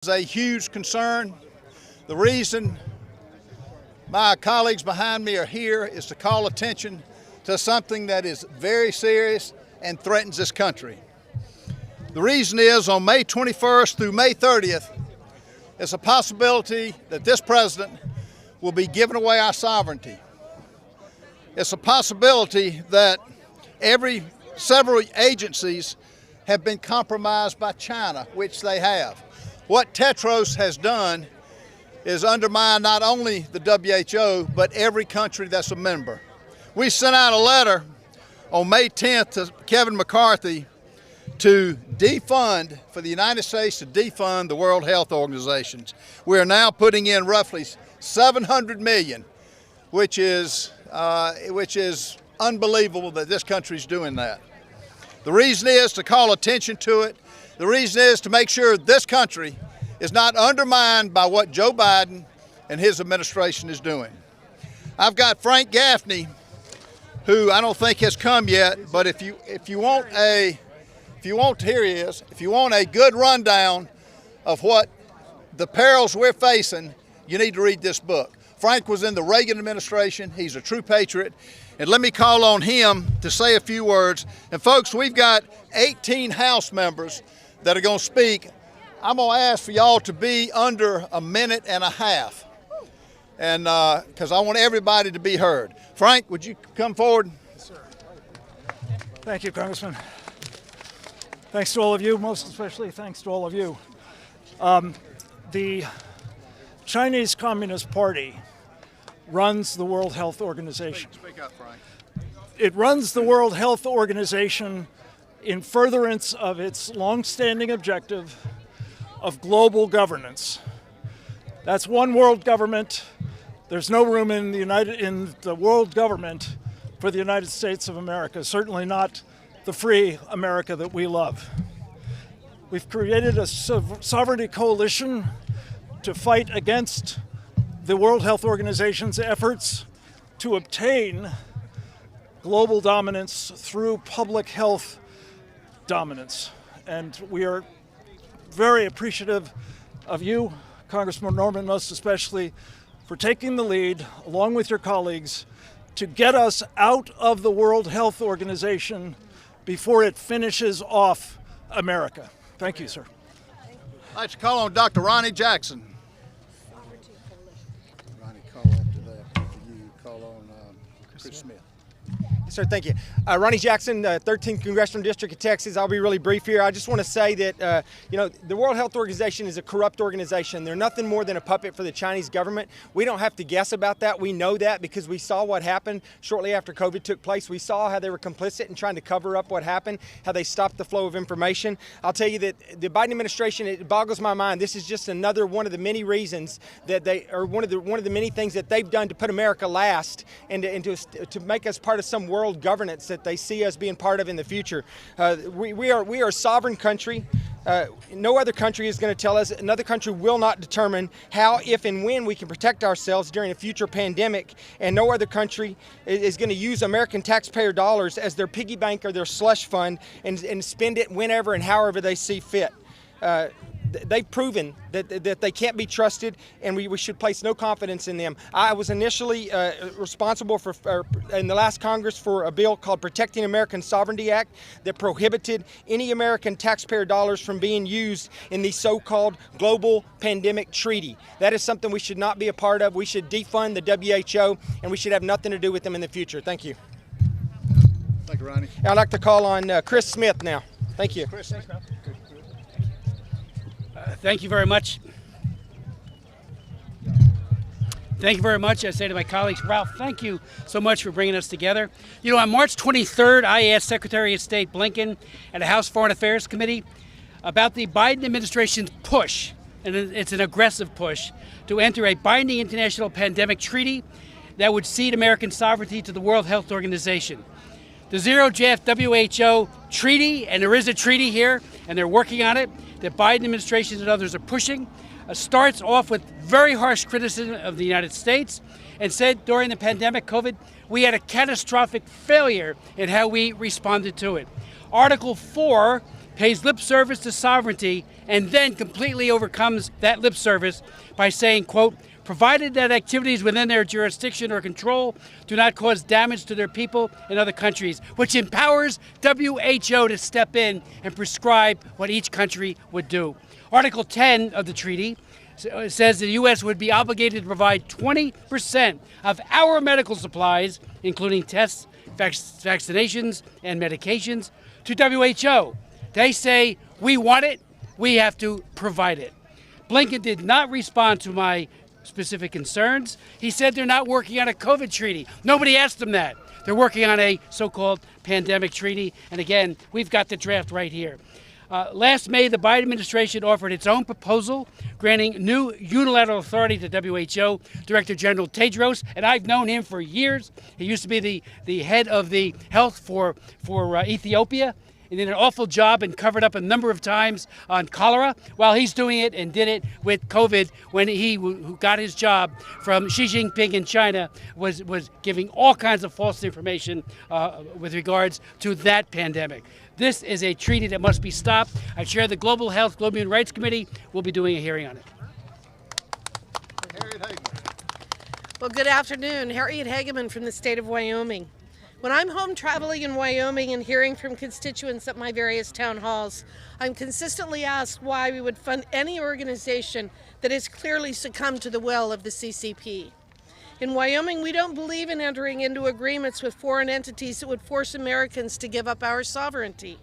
is a huge concern. The reason my colleagues behind me are here is to call attention to something that is very serious and threatens this country. The reason is on May 21st through May 30th, it's a possibility that this president will be giving away our sovereignty. It's a possibility that several agencies have been compromised by China, which they have. What Tedros has done is undermine not only the W.H.O, but every country that's a member. We sent out a letter on May 10th to Kevin McCarthy to defund, for the United States to defund the World Health Organization. We are now putting in roughly $700 million, which is unbelievable that this country's doing that. The reason is to call attention to it. The reason is to make sure this country is not undermined by what Joe Biden and his administration is doing. I've got Frank Gaffney, who I don't think has come yet, but if you want a good rundown of what the perils we're facing, you need to read this book. Frank was in the Reagan administration. He's a true patriot. And let me call on him to say a few words. And folks, we've got 18 House members that are going to speak. I'm going to ask for y'all to be under a minute and a half, and because I want everybody to be heard. Frank, would you come forward? Yes, sir. Thank you, Congressman. Thanks to all of you, most especially thanks to all of you. The Chinese Communist Party runs the World Health Organization. Speak up, Frank. It runs the World Health Organization in furtherance of its long-standing objective of global governance. That's one world government. There's no room in the world government for the United States of America, certainly not the free America that we love. We've created a sovereignty coalition to fight against the World Health Organization's efforts to obtain global dominance through public health dominance. And we are very appreciative of you, Congressman Norman, most especially, for taking the lead, along with your colleagues, to get us out of the World Health Organization before it finishes off America. Thank you, sir. I'd like to call on Dr. Ronnie Jackson. Ronnie, call after that. After you, call on Chris Smith. Yes, sir, thank you. Ronnie Jackson, 13th Congressional District of Texas. I'll be really brief here. I just want to say that, the World Health Organization is a corrupt organization. They're nothing more than a puppet for the Chinese government. We don't have to guess about that. We know that because we saw what happened shortly after COVID took place. We saw how they were complicit in trying to cover up what happened, how they stopped the flow of information. I'll tell you that the Biden administration, it boggles my mind. This is just another one of the many reasons that one of the many things that they've done to put America last and to make us part of some world governance that they see us being part of in the future. We are a sovereign country. No other country is going to tell us. Another country will not determine how, if, and when we can protect ourselves during a future pandemic. And no other country is going to use American taxpayer dollars as their piggy bank or their slush fund and spend it whenever and however they see fit. They've proven that they can't be trusted, and we should place no confidence in them. I was initially responsible in the last Congress for a bill called Protecting American Sovereignty Act that prohibited any American taxpayer dollars from being used in the so-called global pandemic treaty. That is something we should not be a part of. We should defund the W.H.O, and we should have nothing to do with them in the future. Thank you. Thank you, Ronnie. I'd like to call on Chris Smith now. Thank you. Chris, thanks, man. Thank you very much. Thank you very much. I say to my colleagues, Ralph, thank you so much for bringing us together. You know, on March 23rd, I asked Secretary of State Blinken at the House Foreign Affairs Committee about the Biden administration's push, and it's an aggressive push, to enter a binding international pandemic treaty that would cede American sovereignty to the World Health Organization. The zero-draft WHO treaty, and there is a treaty here, and they're working on it, that Biden administration and others are pushing, starts off with very harsh criticism of the United States and said during the pandemic, COVID, we had a catastrophic failure in how we responded to it. Article 4 pays lip service to sovereignty and then completely overcomes that lip service by saying, quote, provided that activities within their jurisdiction or control do not cause damage to their people in other countries, which empowers WHO to step in and prescribe what each country would do. Article 10 of the treaty says the U.S. would be obligated to provide 20% of our medical supplies, including tests, vaccinations, and medications, to WHO. They say, we want it, we have to provide it. Blinken did not respond to my specific concerns. He said they're not working on a COVID treaty. Nobody asked them that. They're working on a so-called pandemic treaty. And again, we've got the draft right here. Last May, the Biden administration offered its own proposal granting new unilateral authority to WHO Director General Tedros, and I've known him for years. He used to be the head of the health for Ethiopia. He did an awful job and covered up a number of times on cholera while he's doing it and did it with COVID when he who got his job from Xi Jinping in China was giving all kinds of false information with regards to that pandemic. This is a treaty that must be stopped. I chair the Global Health, Global Human Rights Committee. We'll be doing a hearing on it. Well, good afternoon. Harriet Hageman from the state of Wyoming. When I'm home traveling in Wyoming and hearing from constituents at my various town halls, I'm consistently asked why we would fund any organization that has clearly succumbed to the will of the CCP. In Wyoming, we don't believe in entering into agreements with foreign entities that would force Americans to give up our sovereignty.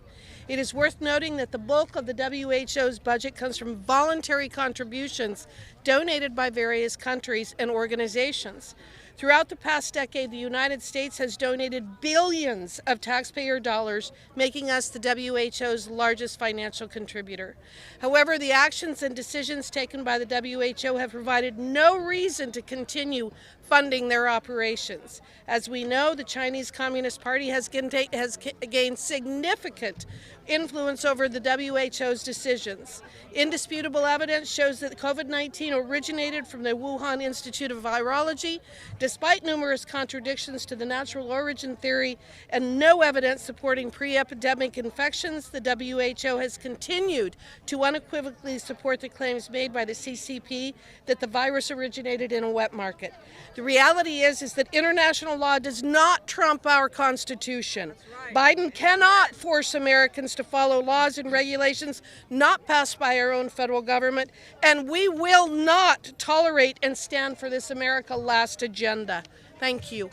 It is worth noting that the bulk of the WHO's budget comes from voluntary contributions donated by various countries and organizations. Throughout the past decade, the United States has donated billions of taxpayer dollars, making us the WHO's largest financial contributor. However, the actions and decisions taken by the WHO have provided no reason to continue funding their operations. As we know, the Chinese Communist Party has gained significant influence over the WHO's decisions. Indisputable evidence shows that COVID-19 originated from the Wuhan Institute of Virology, despite numerous contradictions to the natural origin theory and no evidence supporting pre-epidemic infections. The WHO has continued to unequivocally support the claims made by the CCP that the virus originated in a wet market. The reality is that international law does not trump our Constitution. Biden cannot force Americans to follow laws and regulations not passed by our own federal government, and we will not tolerate and stand for this America Last agenda. Thank you.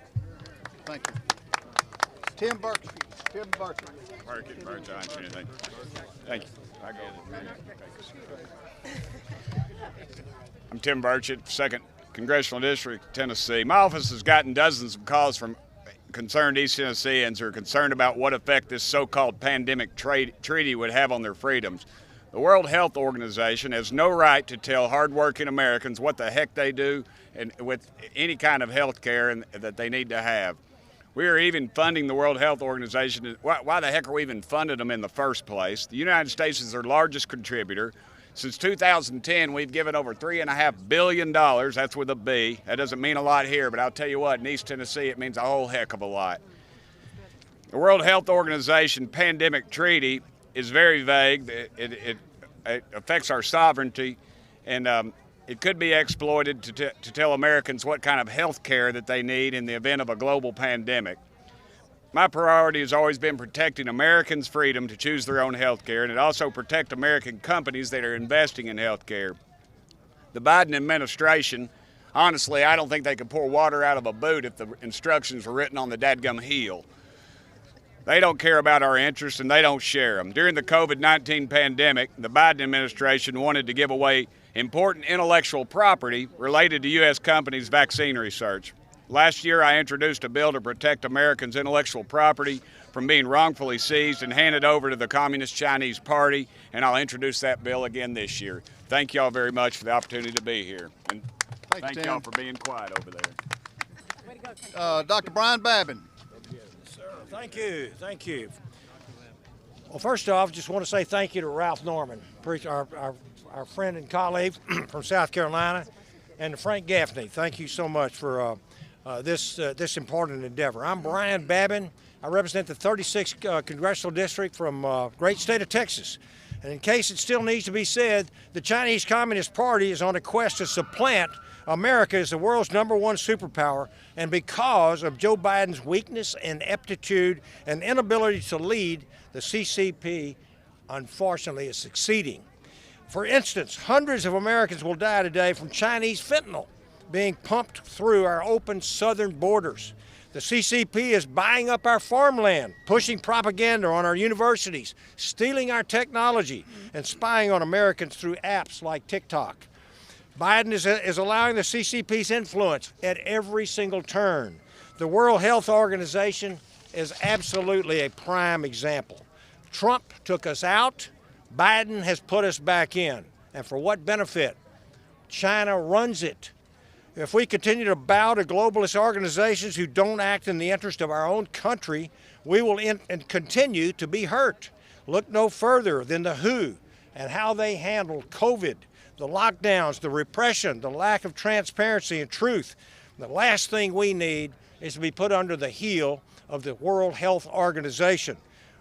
Thank you. Tim Burke. Tim Burke. Thank you. I'm Tim Burchett, 2nd Congressional District, Tennessee. My office has gotten dozens of calls from concerned East Tennesseans who are concerned about what effect this so-called pandemic treaty would have on their freedoms. The World Health Organization has no right to tell hardworking Americans what the heck they do and with any kind of health care that they need to have. We are even funding the World Health Organization. Why the heck are we even funding them in the first place? The United States is their largest contributor. Since 2010, we've given over $3.5 billion. That's with a B. That doesn't mean a lot here, but I'll tell you what, in East Tennessee, it means a whole heck of a lot. The World Health Organization pandemic treaty is very vague. It affects our sovereignty, and it could be exploited to tell Americans what kind of health care that they need in the event of a global pandemic. My priority has always been protecting Americans' freedom to choose their own health care, and it also protect American companies that are investing in health care. The Biden administration, honestly, I don't think they could pour water out of a boot if the instructions were written on the dadgum heel. They don't care about our interests, and they don't share them. During the COVID-19 pandemic, the Biden administration wanted to give away important intellectual property related to U.S. companies' vaccine research. Last year, I introduced a bill to protect Americans' intellectual property from being wrongfully seized and handed over to the Communist Chinese Party, and I'll introduce that bill again this year. Thank you all very much for the opportunity to be here, and thank you all for being quiet over there. Dr. Brian Babin. Thank you. Well, first off, just want to say thank you to Ralph Norman, our friend and colleague from South Carolina, and to Frank Gaffney. Thank you so much for this important endeavor. I'm Brian Babin. I represent the 36th Congressional District from great state of Texas. And in case it still needs to be said, the Chinese Communist Party is on a quest to supplant America as the world's #1 superpower, and because of Joe Biden's weakness and ineptitude and inability to lead, the CCP, unfortunately, is succeeding. For instance, hundreds of Americans will die today from Chinese fentanyl being pumped through our open southern borders. The CCP is buying up our farmland, pushing propaganda on our universities, stealing our technology, and spying on Americans through apps like TikTok. Biden is allowing the CCP's influence at every single turn. The World Health Organization is absolutely a prime example. Trump took us out. Biden has put us back in. And for what benefit? China runs it. If we continue to bow to globalist organizations who don't act in the interest of our own country, we will continue to be hurt. Look no further than the WHO and how they handled COVID, the lockdowns, the repression, the lack of transparency and truth. The last thing we need is to be put under the heel of the World Health Organization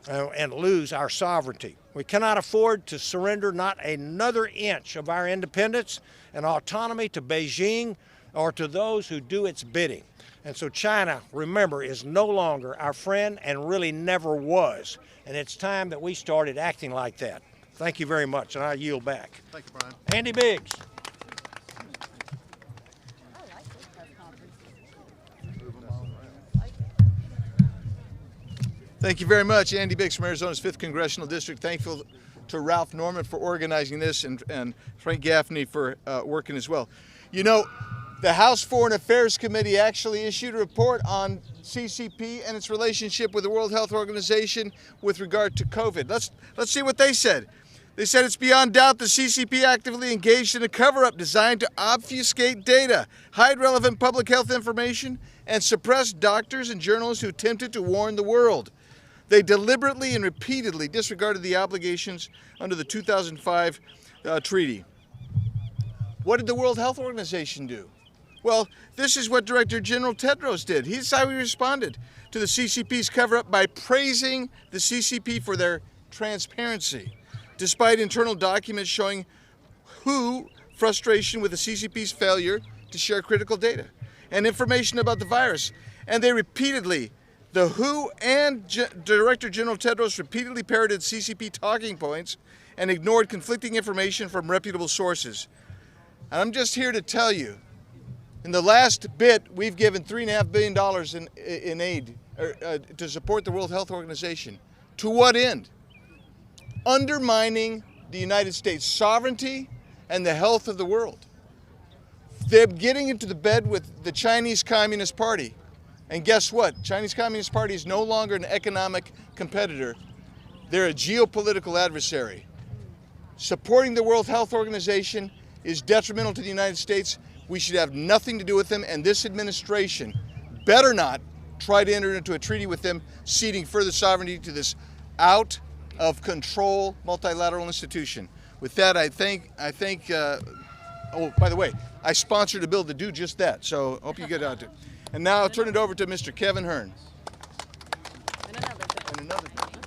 and lose our sovereignty. We cannot afford to surrender not another inch of our independence and autonomy to Beijing or to those who do its bidding. And so China, remember, is no longer our friend and really never was. And it's time that we started acting like that. Thank you very much, and I yield back. Thank you, Brian. Andy Biggs. Thank you very much, Andy Biggs from Arizona's 5th Congressional District. Thankful to Ralph Norman for organizing this and Frank Gaffney for working as well. You know, the House Foreign Affairs Committee actually issued a report on CCP and its relationship with the World Health Organization with regard to COVID. Let's see what they said. They said it's beyond doubt the CCP actively engaged in a cover-up designed to obfuscate data, hide relevant public health information, and suppress doctors and journalists who attempted to warn the world. They deliberately and repeatedly disregarded the obligations under the 2005 treaty. What did the World Health Organization do? Well, this is what Director General Tedros did. He's how he responded to the CCP's cover-up by praising the CCP for their transparency, despite internal documents showing WHO frustration with the CCP's failure to share critical data and information about the virus. And they repeatedly, the WHO and Director General Tedros repeatedly parroted CCP talking points and ignored conflicting information from reputable sources. And I'm just here to tell you, in the last bit, we've given $3.5 billion in aid to support the World Health Organization. To what end? Undermining the United States sovereignty and the health of the world. They're getting into the bed with the Chinese Communist Party. And guess what? Chinese Communist Party is no longer an economic competitor. They're a geopolitical adversary. Supporting the World Health Organization is detrimental to the United States. We should have nothing to do with them, and this administration better not try to enter into a treaty with them, ceding further sovereignty to this out of control multilateral institution. With that, I think, oh, by the way, I sponsored a bill to do just that, so I hope you get out to it. And now I'll turn it over to Mr. Kevin Hearn. And another thing.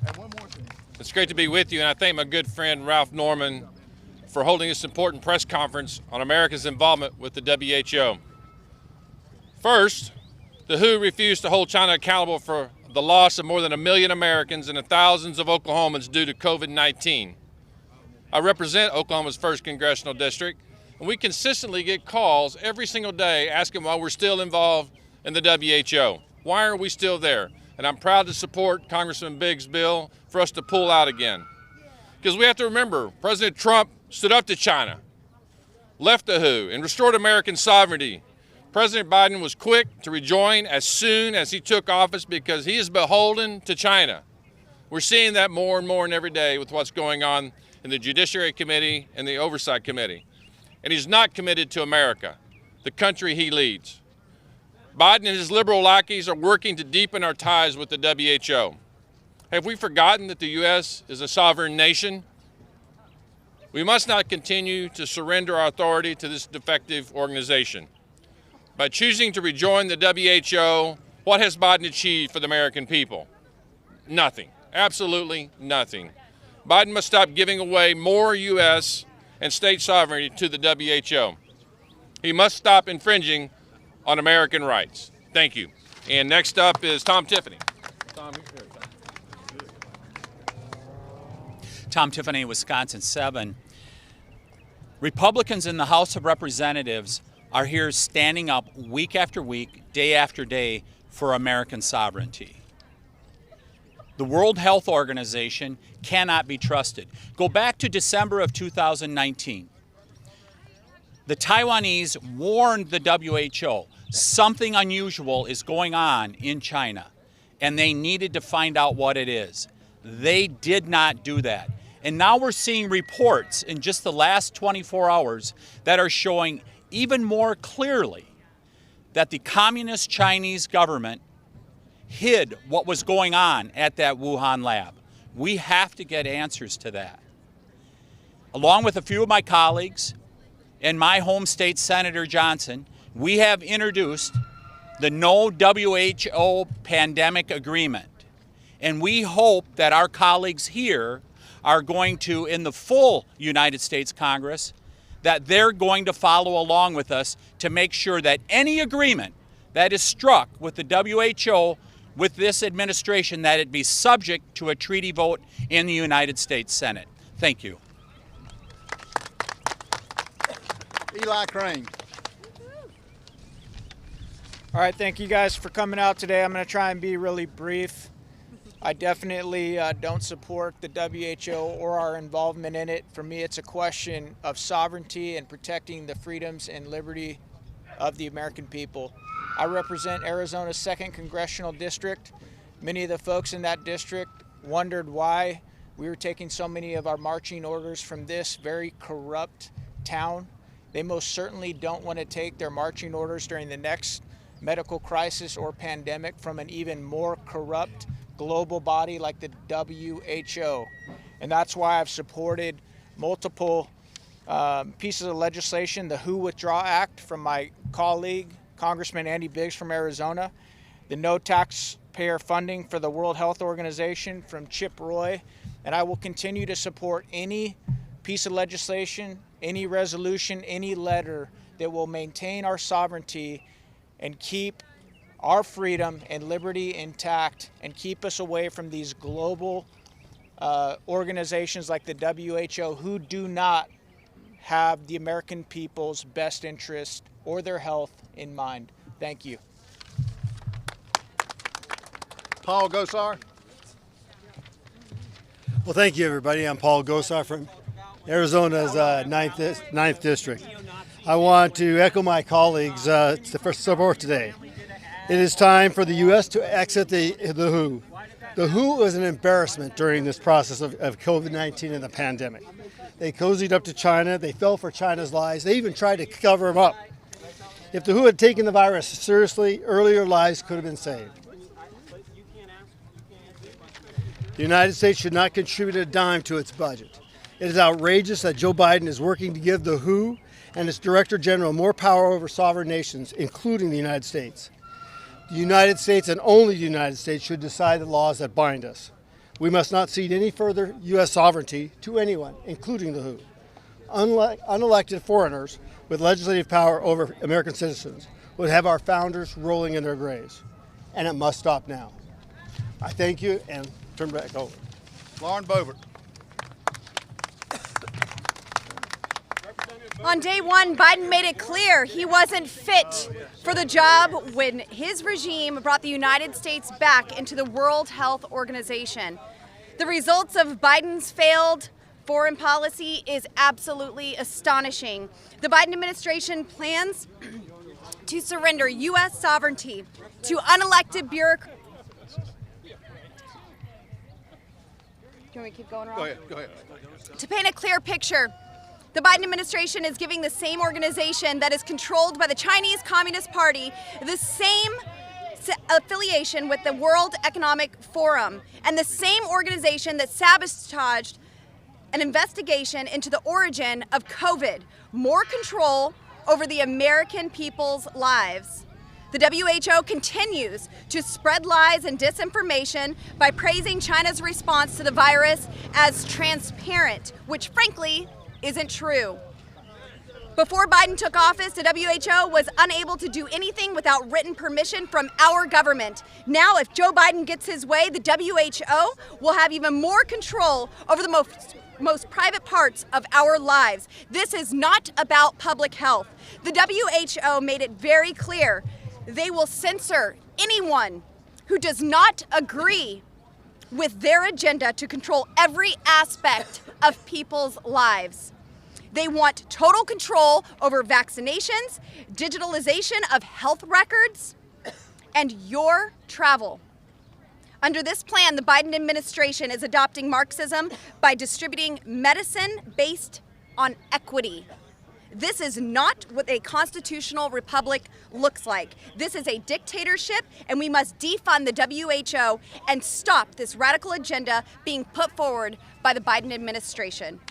And one more thing. It's great to be with you, and I thank my good friend Ralph Norman for holding this important press conference on America's involvement with the WHO. First, the WHO refused to hold China accountable for the loss of more than 1 million Americans and the thousands of Oklahomans due to COVID-19. I represent Oklahoma's 1st Congressional District, and we consistently get calls every single day asking why we're still involved in the WHO. Why are we still there? And I'm proud to support Congressman Biggs' bill for us to pull out again. Because we have to remember, President Trump stood up to China, left the WHO, and restored American sovereignty. President Biden was quick to rejoin as soon as he took office because he is beholden to China. We're seeing that more and more and every day with what's going on in the Judiciary Committee and the Oversight Committee. And he's not committed to America, the country he leads. Biden and his liberal lackeys are working to deepen our ties with the WHO. Have we forgotten that the U.S. is a sovereign nation? We must not continue to surrender our authority to this defective organization. By choosing to rejoin the WHO, what has Biden achieved for the American people? Nothing. Absolutely nothing. Biden must stop giving away more U.S. and state sovereignty to the WHO. He must stop infringing on American rights. Thank you. And next up is Tom Tiffany. Tom Tiffany, Wisconsin 7. Republicans in the House of Representatives are here standing up week after week, day after day for American sovereignty. The World Health Organization cannot be trusted. Go back to December of 2019. The Taiwanese warned the WHO something unusual is going on in China, and they needed to find out what it is. They did not do that. And now we're seeing reports in just the last 24 hours that are showing even more clearly that the communist Chinese government hid what was going on at that Wuhan lab. We have to get answers to that. Along with a few of my colleagues and my home state Senator Johnson, we have introduced the No WHO Pandemic Agreement. And we hope that our colleagues here are going to, in the full United States Congress, that they're going to follow along with us to make sure that any agreement that is struck with the WHO with this administration, that it be subject to a treaty vote in the United States Senate. Thank you. Eli Crane. All right, thank you guys for coming out today. I'm going to try and be really brief. I definitely don't support the WHO or our involvement in it. For me, it's a question of sovereignty and protecting the freedoms and liberty of the American people. I represent Arizona's 2nd Congressional District. Many of the folks in that district wondered why we were taking so many of our marching orders from this very corrupt town. They most certainly don't want to take their marching orders during the next medical crisis or pandemic from an even more corrupt global body like the WHO. And that's why I've supported multiple pieces of legislation, the WHO Withdrawal Act from my colleague, Congressman Andy Biggs from Arizona, the no taxpayer funding for the World Health Organization from Chip Roy, and I will continue to support any piece of legislation, any resolution, any letter that will maintain our sovereignty and keep our freedom and liberty intact and keep us away from these global organizations like the WHO who do not have the American people's best interest or their health in mind. Thank you. Paul Gosar. Well, thank you, everybody. I'm Paul Gosar from Arizona's 9th District. I want to echo my colleagues for support today. It is time for the U.S. to exit the WHO. The WHO was an embarrassment during this process of COVID-19 and the pandemic. They cozied up to China. They fell for China's lies. They even tried to cover them up. If the WHO had taken the virus seriously, earlier lives could have been saved. The United States should not contribute a dime to its budget. It is outrageous that Joe Biden is working to give the WHO and its Director General more power over sovereign nations, including the United States. The United States and only the United States should decide the laws that bind us. We must not cede any further U.S. sovereignty to anyone, including the WHO. Unelected foreigners with legislative power over American citizens would have our founders rolling in their graves. And it must stop now. I thank you and turn back over. Lauren Boebert. On day one, Biden made it clear he wasn't fit for the job when his regime brought the United States back into the World Health Organization. The results of Biden's failed foreign policy is absolutely astonishing. The Biden administration plans to surrender U.S. sovereignty to unelected bureaucrats. Can we keep going, Rob? Go ahead. To paint a clear picture, the Biden administration is giving the same organization that is controlled by the Chinese Communist Party the same affiliation with the World Economic Forum and the same organization that sabotaged an investigation into the origin of COVID, more control over the American people's lives. The WHO continues to spread lies and disinformation by praising China's response to the virus as transparent, which frankly isn't true. Before Biden took office, the WHO was unable to do anything without written permission from our government. Now, if Joe Biden gets his way, the WHO will have even more control over the most private parts of our lives. This is not about public health. The WHO made it very clear they will censor anyone who does not agree with their agenda to control every aspect of people's lives. They want total control over vaccinations, digitalization of health records, and your travel. Under this plan, the Biden administration is adopting Marxism by distributing medicine based on equity. This is not what a constitutional republic looks like. This is a dictatorship, and we must defund the WHO and stop this radical agenda being put forward by the Biden administration.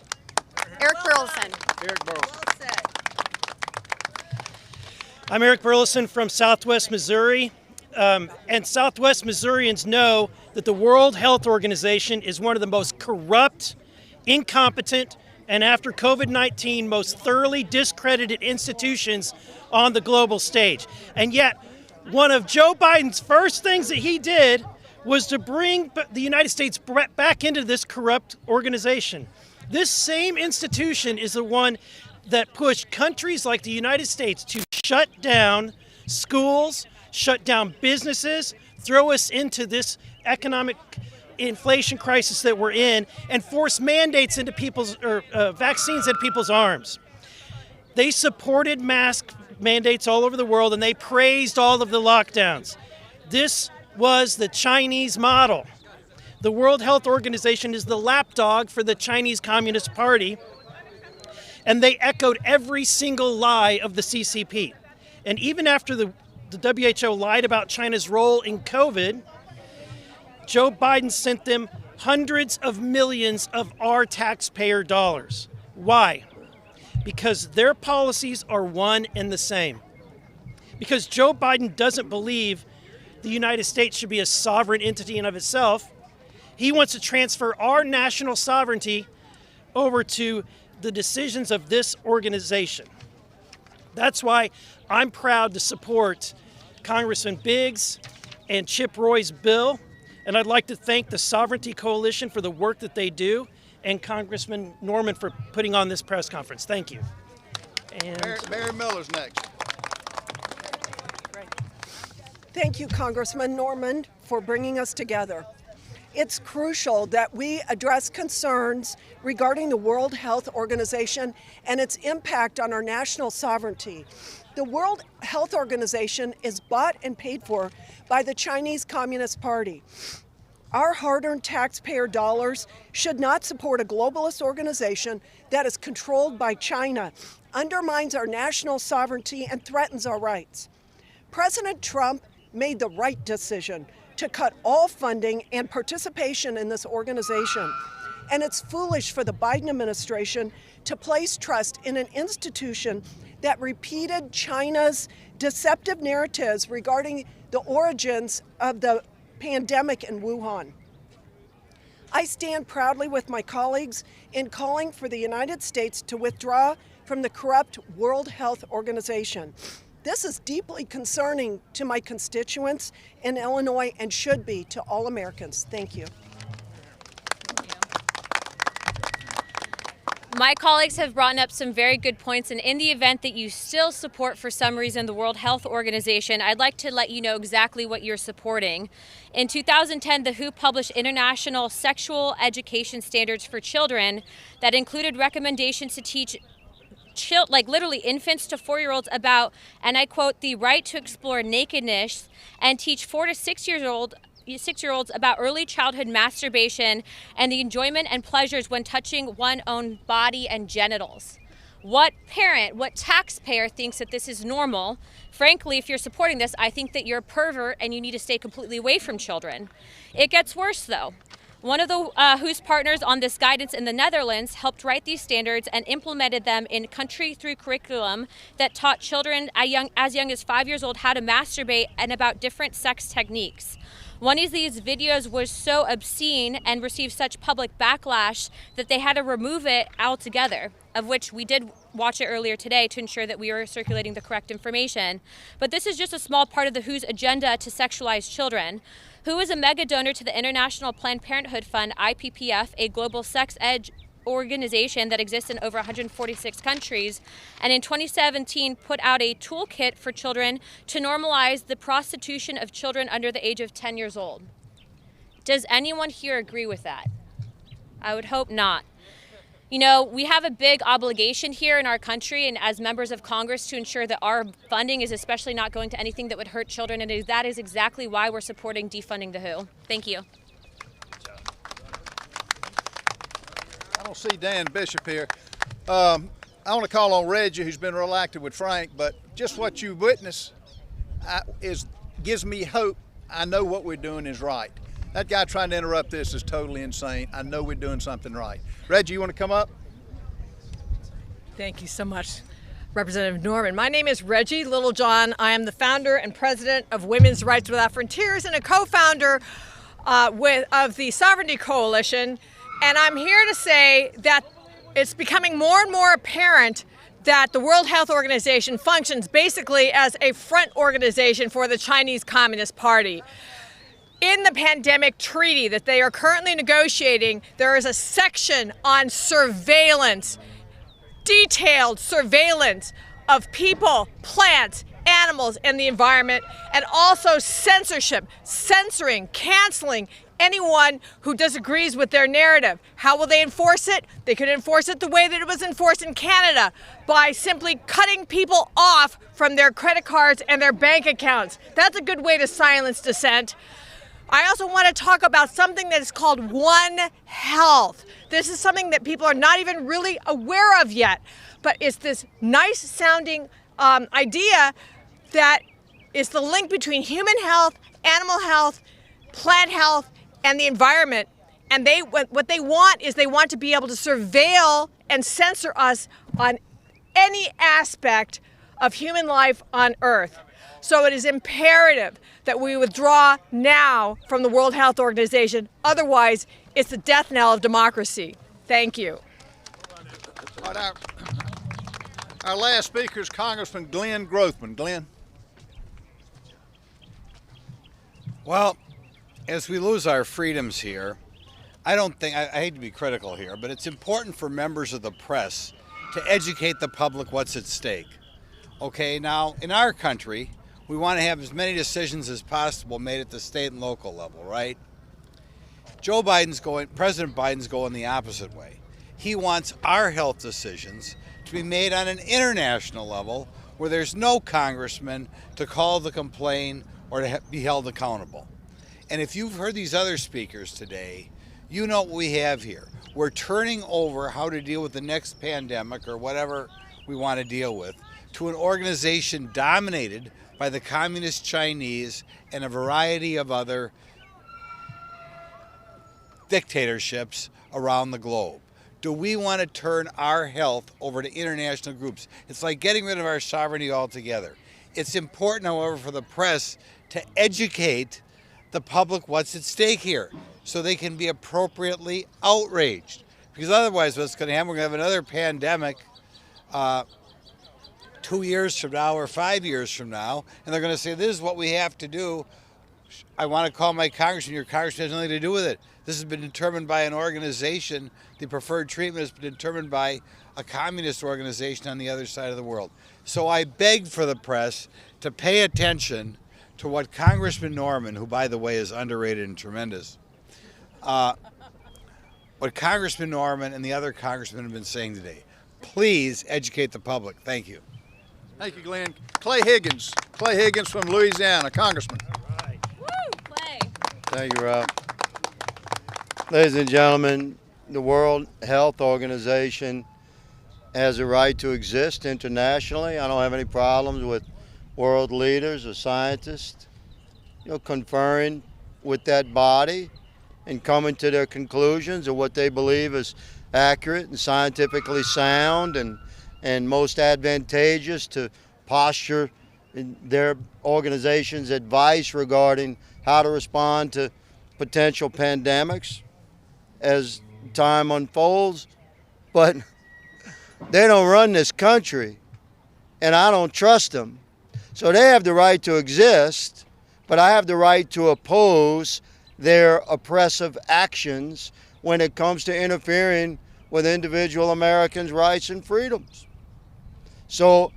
Eric Burleson. I'm Eric Burleson from Southwest Missouri. And Southwest Missourians know that the World Health Organization is one of the most corrupt, incompetent, and after COVID-19, most thoroughly discredited institutions on the global stage. And yet, one of Joe Biden's first things that he did was to bring the United States back into this corrupt organization. This same institution is the one that pushed countries like the United States to shut down schools, shut down businesses, throw us into this economic inflation crisis that we're in, and force mandates into people's vaccines into people's arms. They supported mask mandates all over the world, and they praised all of the lockdowns. This was the Chinese model. The World Health Organization is the lapdog for the Chinese Communist Party, and they echoed every single lie of the CCP. And even after the WHO lied about China's role in COVID, Joe Biden sent them hundreds of millions of our taxpayer dollars. Why? Because their policies are one and the same. Because Joe Biden doesn't believe the United States should be a sovereign entity in of itself. He wants to transfer our national sovereignty over to the decisions of this organization. That's why I'm proud to support Congressman Biggs and Chip Roy's bill. And I'd like to thank the Sovereignty Coalition for the work that they do, and Congressman Norman for putting on this press conference. Thank you. And Mary Miller's next. Thank you, Congressman Norman, for bringing us together. It's crucial that we address concerns regarding the World Health Organization and its impact on our national sovereignty. The World Health Organization is bought and paid for by the Chinese Communist Party. Our hard-earned taxpayer dollars should not support a globalist organization that is controlled by China, undermines our national sovereignty, and threatens our rights. President Trump made the right decision to cut all funding and participation in this organization. And it's foolish for the Biden administration to place trust in an institution that repeated China's deceptive narratives regarding the origins of the pandemic in Wuhan. I stand proudly with my colleagues in calling for the United States to withdraw from the corrupt World Health Organization. This is deeply concerning to my constituents in Illinois and should be to all Americans. Thank you. My colleagues have brought up some very good points, and in the event that you still support for some reason the World Health Organization, I'd like to let you know exactly what you're supporting. In 2010, the WHO published international sexual education standards for children that included recommendations to teach like literally infants to 4-year-olds about, and I quote, the right to explore nakedness, and teach 4 to 6-year-olds about early childhood masturbation and the enjoyment and pleasures when touching one's own body and genitals. What parent, what taxpayer thinks that this is normal? Frankly, if you're supporting this, I think that you're a pervert and you need to stay completely away from children. It gets worse though. One of the WHO's partners on this guidance in the Netherlands helped write these standards and implemented them in country-through curriculum that taught children as young as 5 years old how to masturbate and about different sex techniques. One of these videos was so obscene and received such public backlash that they had to remove it altogether, of which we did watch it earlier today to ensure that we were circulating the correct information. But this is just a small part of the WHO's agenda to sexualize children. WHO is a mega donor to the International Planned Parenthood Fund, IPPF, a global sex ed organization that exists in over 146 countries, and in 2017 put out a toolkit for children to normalize the prostitution of children under the age of 10 years old. Does anyone here agree with that? I would hope not. You know, we have a big obligation here in our country and as members of Congress to ensure that our funding is especially not going to anything that would hurt children, and that is exactly why we're supporting defunding the WHO. Thank you. I don't see Dan Bishop here. I want to call on Reggie, who's been real active with Frank, but just what you witness gives me hope. I know what we're doing is right. That guy trying to interrupt this is totally insane. I know we're doing something right. Reggie, you want to come up? Thank you so much, Representative Norman. My name is Reggie Littlejohn. I am the founder and president of Women's Rights Without Frontiers and a co-founder of the Sovereignty Coalition. And I'm here to say that it's becoming more and more apparent that the World Health Organization functions basically as a front organization for the Chinese Communist Party. In the pandemic treaty that they are currently negotiating, there is a section on surveillance, detailed surveillance of people, plants, animals, and the environment, and also censorship, censoring, canceling anyone who disagrees with their narrative. How will they enforce it? They could enforce it the way that it was enforced in Canada, by simply cutting people off from their credit cards and their bank accounts. That's a good way to silence dissent. I also want to talk about something that is called One Health. This is something that people are not even really aware of yet, but it's this nice sounding idea that is the link between human health, animal health, plant health, and the environment. And what they want is they want to be able to surveil and censor us on any aspect of human life on Earth. So it is imperative that we withdraw now from the World Health Organization. Otherwise, it's the death knell of democracy. Thank you. All right, our last speaker is Congressman Glenn Grothman. Glenn. Well, as we lose our freedoms here, I hate to be critical here, but it's important for members of the press to educate the public what's at stake. Okay, now in our country, we want to have as many decisions as possible made at the state and local level, right? President Biden's going the opposite way. He wants our health decisions to be made on an international level where there's no congressman to call the complaint or to be held accountable. And if you've heard these other speakers today, you know what we have here. We're turning over how to deal with the next pandemic or whatever we want to deal with to an organization dominated by the Communist Chinese and a variety of other dictatorships around the globe. Do we want to turn our health over to international groups? It's like getting rid of our sovereignty altogether. It's important, however, for the press to educate the public what's at stake here so they can be appropriately outraged. Because otherwise what's going to happen, we're going to have another pandemic 2 years from now or 5 years from now, and they're going to say, this is what we have to do. I want to call my congressman. Your congressman has nothing to do with it. This has been determined by an organization. The preferred treatment has been determined by a communist organization on the other side of the world. So I beg for the press to pay attention to what Congressman Norman, who by the way is underrated and tremendous, what Congressman Norman and the other congressmen have been saying today. Please educate the public. Thank you. Thank you, Glenn. Clay Higgins from Louisiana, Congressman. Woo, Clay. Thank you, Rob. Ladies and gentlemen, the World Health Organization has a right to exist internationally. I don't have any problems with world leaders or scientists, conferring with that body and coming to their conclusions of what they believe is accurate and scientifically sound and most advantageous to posture in their organization's advice regarding how to respond to potential pandemics as time unfolds. But they don't run this country, and I don't trust them. So they have the right to exist, but I have the right to oppose their oppressive actions when it comes to interfering with individual Americans' rights and freedoms. So,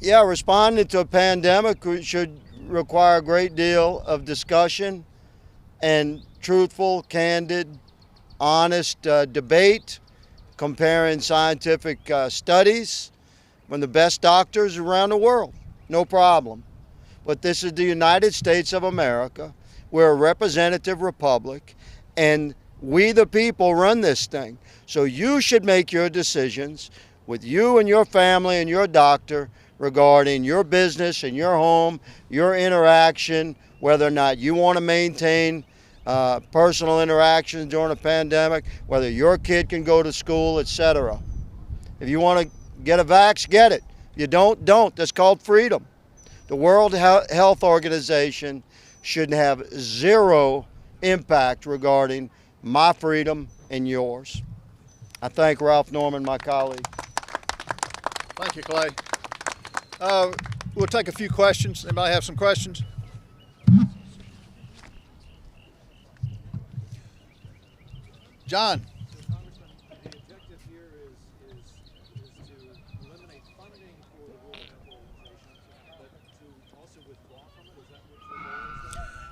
yeah, responding to a pandemic should require a great deal of discussion and truthful, candid, honest debate, comparing scientific studies from the best doctors around the world. No problem. But this is the United States of America. We're a representative republic, and we the people run this thing. So you should make your decisions with you and your family and your doctor regarding your business and your home, your interaction, whether or not you want to maintain personal interactions during a pandemic, whether your kid can go to school, etc. If you want to get a vax, get it. If you don't. That's called freedom. The World Health Organization should have zero impact regarding my freedom and yours. I thank Ralph Norman, my colleague. Thank you, Clay. We'll take a few questions. Anybody have some questions? John.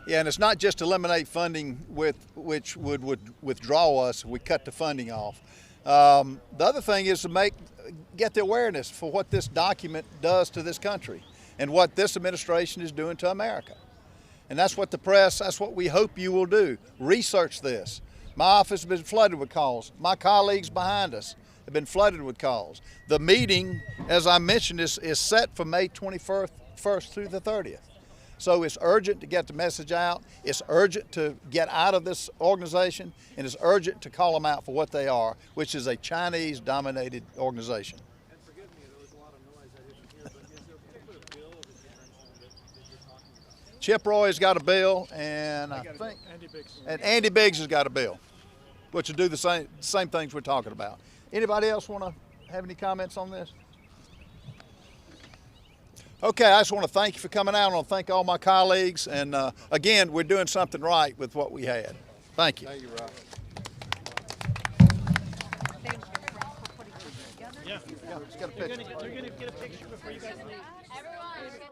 Yeah, and it's not just eliminate funding which would withdraw us. We cut the funding off. The other thing is to get the awareness for what this document does to this country and what this administration is doing to America. And that's what the press, that's what we hope you will do. Research this. My office has been flooded with calls. My colleagues behind us have been flooded with calls. The meeting, as I mentioned, is set for May 21st through the 30th. So it's urgent to get the message out. It's urgent to get out of this organization, and it's urgent to call them out for what they are, which is a Chinese-dominated organization. And forgive me, there was a lot of noise I didn't hear, but is there a particular bill of the convention that you're talking about? Chip Roy's got a bill, and I think Andy Biggs has got a bill, which will do the same things we're talking about. Anybody else want to have any comments on this? Okay, I just want to thank you for coming out. I want to thank all my colleagues. And again, we're doing something right with what we had. Thank you. Thank you, Ralph. Yeah. You're going to get a picture before you guys leave. Everyone.